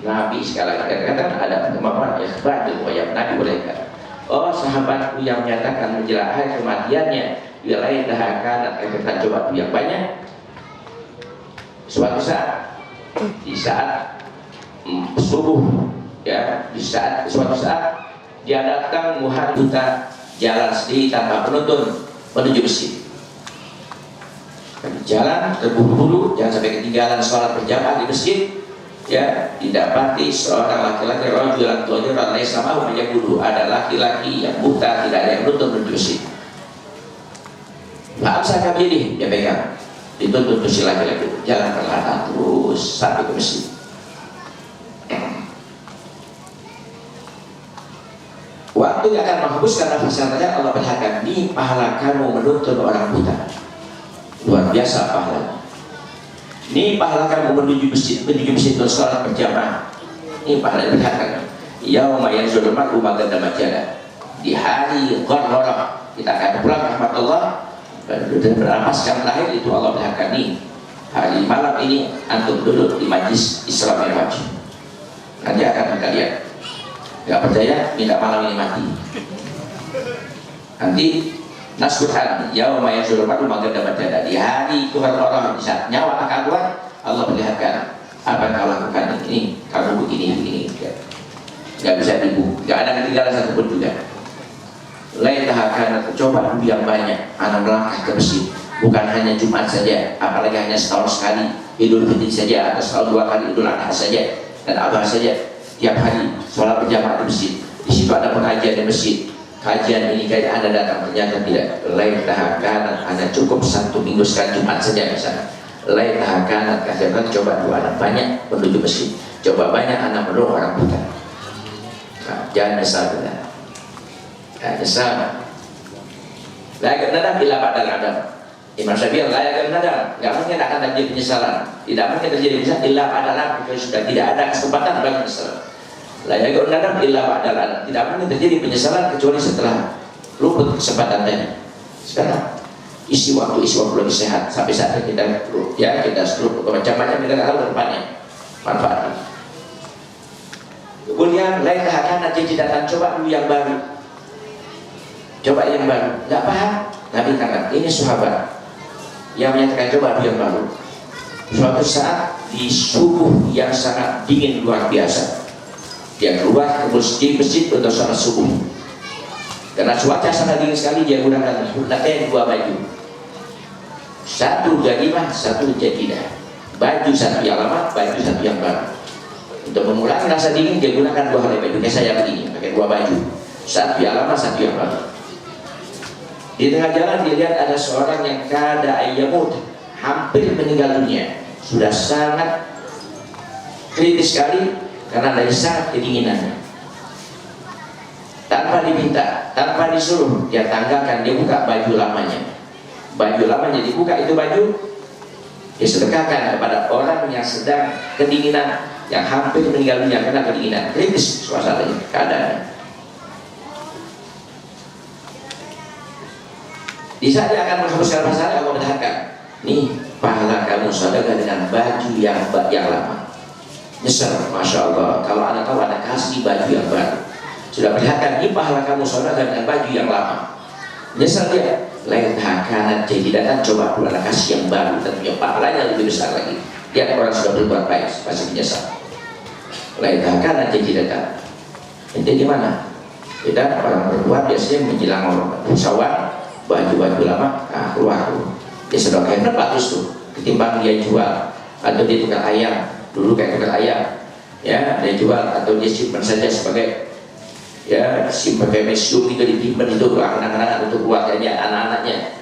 Speaker 1: Nabi sekali lagi katakan ada kemampuan ikhbar bil mughayyabat. Nabi boleh kata, oh sahabatku yang menyatakan menjelang akhir kematiannya, laitaha kanat katsiratan, coba dulu yang banyak. Suatu saat, di saat subuh, ya, di saat suatu saat dia datang muhadutha, jalan sendiri tanpa penuntun menuju masjid. Jalan terburu-buru, jangan sampai ketinggalan sholat berjamaah di masjid. Ya, didapati seorang laki-laki rajulan dhajiran laisa ma'ahu man yaqulu, ada laki-laki yang buta, tidak ada yang menuntun menuju masjid. Fa'amsaka biyadihi, dia pegang, dituntun tuh si laki-laki, jalan perlahan terus sampai ke masjid. Waktu yang akan menghembuskan nafasnya saja, Allah berhakam, ini pahala kamu menuntun orang buta. Luar biasa pahalanya. Ini pahala kamu menuju masjid untuk sholat berjamaah. Ini pahala yang berhakam. Yauma yanzurul mar'u ma qaddama jada. Di hari gharrah kita akan pulang rahmat Allah, Dan beramaskan terakhir itu Allah berhakkan nih, hari malam ini antum duduk di majlis Isra Mi'raj, nanti akan kita lihat. Gak percaya, minta malam ini mati. Nanti nasbuhan yauma yazurul mar'u maghdaba dada, di hari itu orang di saat nyawa akan keluar, Allah perlihatkan apa yang kau lakukan ini, kamu begini. Gak bisa dibuka, gak ada ketinggalan satu pun juga. Lain tahakan, coba dulu yang banyak anak melangkah ke masjid, bukan hanya Jumat saja, apalagi hanya setahun sekali Idul Fitri saja, atau setahun 2 kali Idul Adha saja, dan Adha saja. Tiap hari sholat berjamaah di masjid, di situ ada pengajian di masjid. Kajian ini kayak Anda datang, ternyata tidak. Lain tahakan, Anda cukup 1 minggu sekali Jumat saja misalnya. Lain tahakan, kajian coba 2 anak banyak menuju masjid, coba banyak anak menolong orang buta. Nah, jangan nyesal benar. Nyesal. Layak nadam bila ba'dal adam. Imam Syafi'i layak nadam, enggak mungkin akan terjadi penyesalan. Tidak mungkin terjadi penyesalan illa ba'dal adam, sudah tidak ada kesempatan bagi penyesalan. Layak nadam illa ba'dal adam. Tidak mungkin terjadi penyesalan kecuali setelah luput kesempatan tadi. Sekarang isi waktu lebih sehat sampai saat kita seluruh macam-macam kita tahu ke depannya manfaatnya. Kemudian lain akan nanti datang, coba dulu yang baru. Coba yang baru, nggak paham, Nabi katakan ini sahabat yang menyatakan coba yang baru. Suatu saat di subuh yang sangat dingin luar biasa, dia keluar ke masjid untuk sholat subuh. Karena cuaca sangat dingin sekali, dia gunakan 2 baju, satu jadimah, satu jadidah, baju satu yang lama, baju satu yang baru. Untuk mengurangi rasa dingin, dia gunakan 2 helai baju. Kayak saya begini, pakai 2 baju, satu yang lama, satu yang baru. Di tengah jalan dilihat ada seorang yang kada ayyamut, hampir meninggal dunia, sudah sangat kritis sekali karena dari sangat kedinginannya. Tanpa diminta, tanpa disuruh, dia tanggalkan, dia buka baju lamanya. Baju lamanya dibuka, itu baju disedekahkan kepada orang yang sedang kedinginan, yang hampir meninggal dunia karena kedinginan, kritis suasananya, keadaannya. Di saat dia akan menghapuskan masalah, Allah berkata, nih pahala kamu sedekah dengan baju yang lama. Nyesel, masya Allah. Kalau anak tahu ada kasih baju yang baru, sudah perlihatkan ini pahala kamu sedekah dengan baju yang lama. Nyesel dia, lain hakanan jadi datang, coba dulu anak kasih yang baru, tentunya pahalanya lebih besar lagi. Dia orang sudah berbuat baik, pasti menyesal. Lain hakanan jadi datang. Ini gimana? Kita orang berbuat biasanya menjelang orang musyawarah, baju-baju lama, keluar dia sedekahnya bagus tuh, ketimbang dia jual atau dia tukar ayam. Dulu kayak tukar ayam, ya dia jual atau dia simpan saja sebagai simpan kayak museum itu, disimpan itu anak-anak untuk keluarganya, anak-anaknya.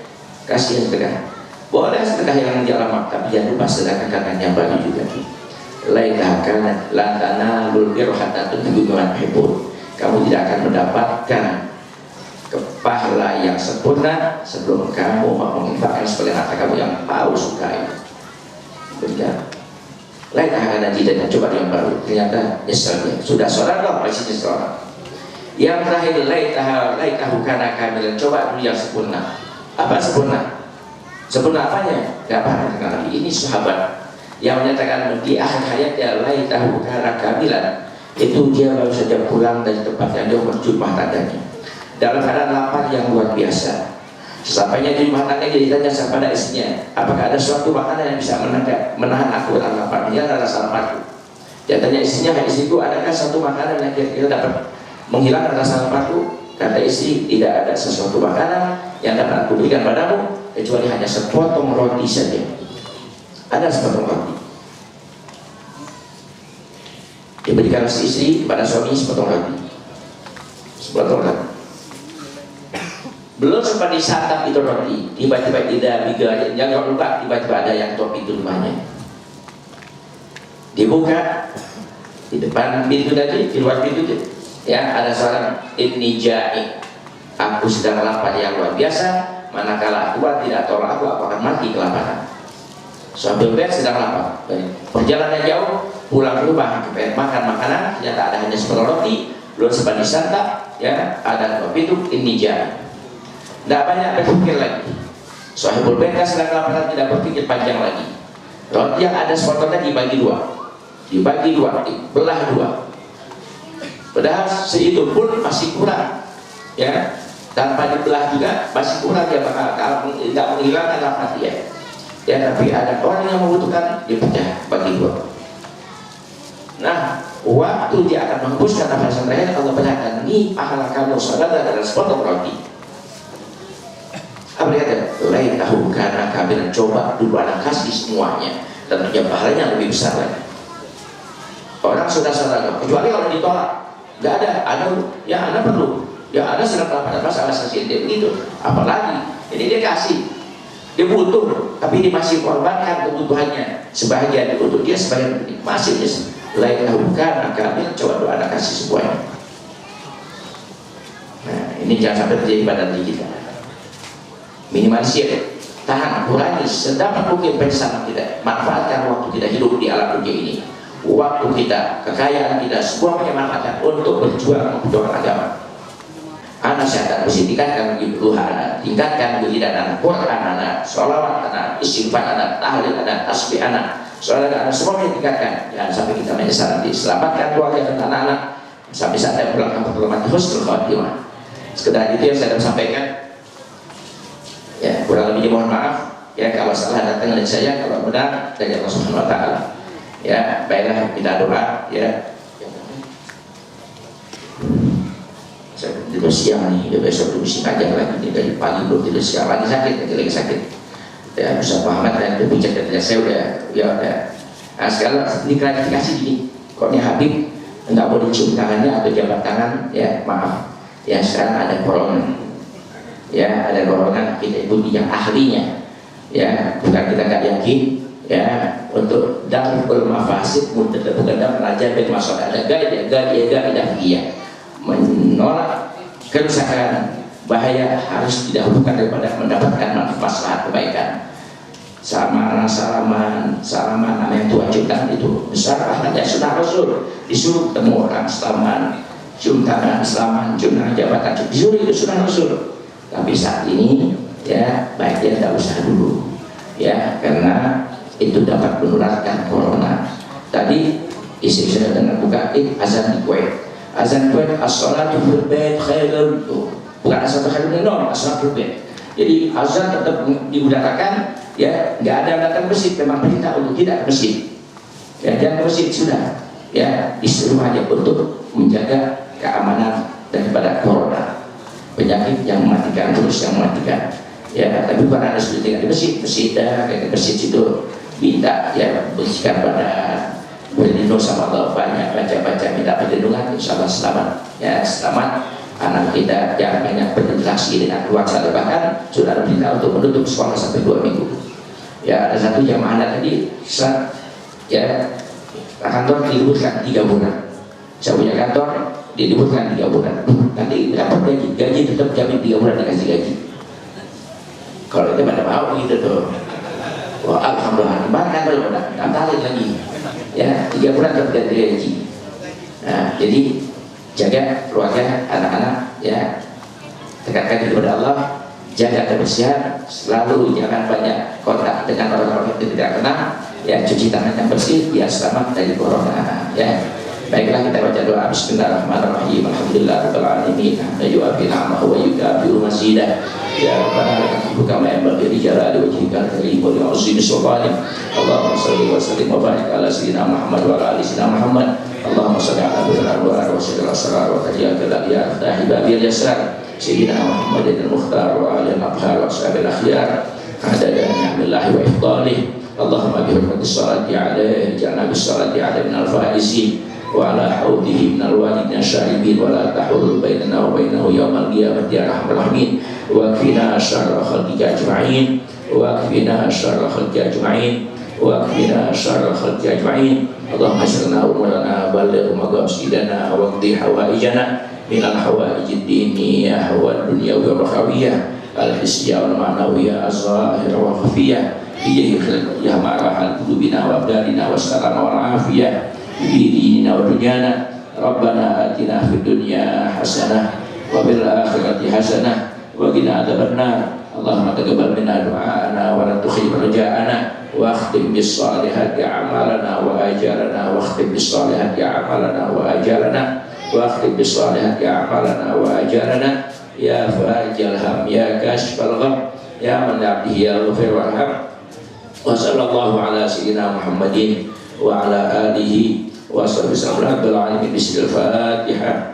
Speaker 1: Kasih sedekah, boleh sedekah yang dia lama, tapi jangan lupa sedekahkan yang baru juga. Laitahkan lantana lulbir hatta tunfiqu mimma tuhibbun. Kamu tidak akan mendapatkan pahala yang sempurna sebelum kamu menginfakkan sekalian harta kamu yang kau sukai. Benar. Lain akan tidak coba yang baru, ternyata nyesel dia. Sudah seorang loh, masih seorang. Yang terakhir laitahu kana kamilan, coba dulu yang sempurna. Apa sempurna? Sempurna apanya? Gak paham dengan ini sahabat yang menyatakan di akhir hayatnya laitahu kana kamilan, itu dia baru saja pulang dari tempat yang dia menuju rumah tangganya dalam keadaan lapar yang luar biasa. Sesampainya di rumah tangga dia ditanya kepada istrinya, apakah ada suatu makanan yang bisa menahan aku dalam lapar? Dia ada rasa laparku. Dia tanya istrinya, istriku, adakah satu makanan yang kira-kira dapat menghilangkan rasa laparku? Kata istri, tidak ada sesuatu makanan yang dapat aku berikan padamu kecuali hanya sepotong roti saja. Ada sepotong roti. Diberikan si istri kepada suami sepotong roti. Sepotong roti. Belum sempat disantap itu roti, tiba-tiba tidak jangan lupa, tiba-tiba ada yang top itu rumahnya. Dibuka di depan pintu tadi, di luar pintu itu, ya ada seorang inni ja'i, aku sedang lapar yang luar biasa, manakala Tuhan tidak tolong aku akan mati kelaparan. Sambil sedang lapar, perjalanan jauh, pulang ke rumah, pengen makan makanan, ternyata ada hanya sepotong roti, belum sempat disantap, ya ada top itu inni ja'i. Tidak banyak berpikir lagi, Sahibul bait kan sedang kelaparan, tidak berpikir panjang lagi. Roti yang ada sepotongnya dibagi dua, dibelah dua. Padahal segitu pun masih kurang, ya. Tanpa dibelah juga masih kurang, ya, bakal tidak menghilangkan lapar dia. Ya, tapi ada orang yang membutuhkan, dipecah bagi dua. Nah, waktu dia akan menghembuskan nafas terakhir, Allah berkata, ini pahala kamu saudara adalah sepotong roti. Apa dia kata? Lain tahu karena kami coba dulu anak kasih semuanya, tentunya pahalanya lebih besar lagi. Orang sudah sadar, kecuali kalau ditolak, nggak ada ya ada perlu. Ya ada sedang pada masalah sensitif begitu, apalagi ini dia kasih, dia butuh, tapi dia masih korbankan kebutuhannya sebagian untuk dia, sebagian masih dia lain bukan kami coba doa anak kasih semuanya. Nah ini jangan sampai terjadi pada diri kita. Minimalisir, tahan, kurangi sedapat mungkin bersama kita, manfaatkan waktu kita hidup di alam dunia ini, waktu kita, kekayaan kita, semua manfaatkan untuk berjuang memperjuangkan agama. Anak sehat mesti tingkatkan ibu anak, tingkatkan kejidan anak, Quran anak, sholawat anak, istighfar anak, tahlil anak, tasbih anak, sholat anak, semuanya tingkatkan. Jangan sampai kita menyesal nanti. Selamatkan keluarga dan anak-anak sampai saat yang pulang kampung terlambat husnul khatimah. Sekedar itu yang saya dapat sampaikan. Ya, kurang lebihnya mohon maaf. Ya, kalau salah datang dari saya, kalau benar dari Allah Subhanahu Wa Taala. Ya, baiklah kita doa. Ya. Tidur siang nih, ya besok dulu siang aja lagi, dari pagi belum tidur siang lagi sakit, ya bisa pahamat dan berbicara dari saya udah. Nah sekarang ini klarifikasi gini, kok ini Habib nggak mau dicium tangannya atau jabat tangan, ya maaf, ya sekarang ada corona, ya ada corona, kita ikuti yang ahlinya, ya bukan kita nggak yakin, ya untuk darul mafasid bukan dalam raja bin Mas'ud ada gaya menolak kerusakan bahaya harus didahulukan daripada mendapatkan maslahat kebaikan. Salaman nama yang Tuhan ciptakan itu besar pahalanya. Sunnah Rasul disuruh ketemu orang salaman, cium tangan salaman, cium tangan jabatan, disuruh itu sunnah Rasul. Tapi saat ini ya baiknya tidak usah dulu, ya karena itu dapat menularkan corona. Tadi istri saya dengan buka azan di Kuwait. Azan Kuwait as-salatu fil bait khairun, bukan azan khairun minum, azan fil bait. Jadi azan tetap diudarakan, ya nggak ada datang masjid, memang perintah untuk tidak ke masjid. Ya jangan ke masjid sudah, ya disuruh hanya untuk menjaga keamanan daripada corona, penyakit yang mematikan, virus yang mematikan. Ya tapi bukan ada sudah tinggal di masjid dah, kayak masjid itu minta ya bersihkan badan, berlindung sama Allah, banyak baca-baca minta perlindungan, insya Allah selamat, ya selamat. Anak kita jangan banyak berinteraksi dengan keluarga, bahkan sudah diminta untuk menutup sekolah sampai 2 minggu. Ya ada satu jamaah anak tadi, ya kantor diliburkan 3 bulan. Saya punya kantor diliburkan 3 bulan. Nanti dapat gaji tetap jamin 3 bulan dikasih gaji. Kalau itu pada mau gitu tuh. Wah alhamdulillah, bahkan kalau udah tambahin lagi. Ya 3 bulan tetap gaji. Nah jadi jaga keluarga, anak-anak, ya dekatkan kepada Allah, jaga kebersihan, selalu jangan banyak kontak dengan orang-orang yang tidak kenal, ya cuci tangan yang bersih biar selamat dari corona, ya. Baiklah kita baca doa bismillahirrahmanirrahim. Alhamdulillahirabbil alamin. Yu'afi na'amahu wa yukafi'u mazidah. Ya Rabbana buka ma yanbaghi li jalali wajhika al-karim wa li 'azimi sultanik. Allahumma shalli wa sallim wa barik ala sayyidina Muhammad wa ala ali sayyidina Muhammad. Allahumma shalli ala Muhammad wa sallim wa sallam wa tajiyaka la ya tahibabil yasar sayyidina Muhammad al-Mukhtar wa ali al-Abhar wa ashabil akhyar adada ni'amillahi wa ifdalih. Allahumma bi hurmati sholati alaihi ja'alna bis sholati alaihi min al-faizin wa ala haudihi min al-walidin syaribin wa la tahul bainana wa bainahu yawmal qiyamati ya arhamar rahimin. Wa qina syarra khalqika ajma'in wa qina syarra khalqika ajma'in wa qina syarra khalqika ajma'in. Allahumma hasilna umurana baligh maqasidana wa qdi hawaijana min al-hawaijid diniyah wa dunyawiyah wa ukhrawiyah al-hissiyah wal ma'nawiyah az-zahirah wa khafiyah ya ma'rahal qulubina wa abdalina wa salama wa afiyah fi dinina wa dunyana. Rabbana atina fid dunya hasanah wa fil akhirati hasanah wa qina adzabannar. Allahumma taqabbal minna du'aana wa la tukhib raja'ana wa akhtim bis salihati a'malana wa ajalana wa akhtim bis salihati a'malana wa ajalana wa akhtim bis salihati a'malana wa ajalana ya farijal ham ya kashfal gham ya man abdihi ya ghafir warham wa sallallahu ala sayyidina Muhammadin wa ala alihi wa sahbihi sallallahu alaihi wa sallam. Bismillahirrahmanirrahim.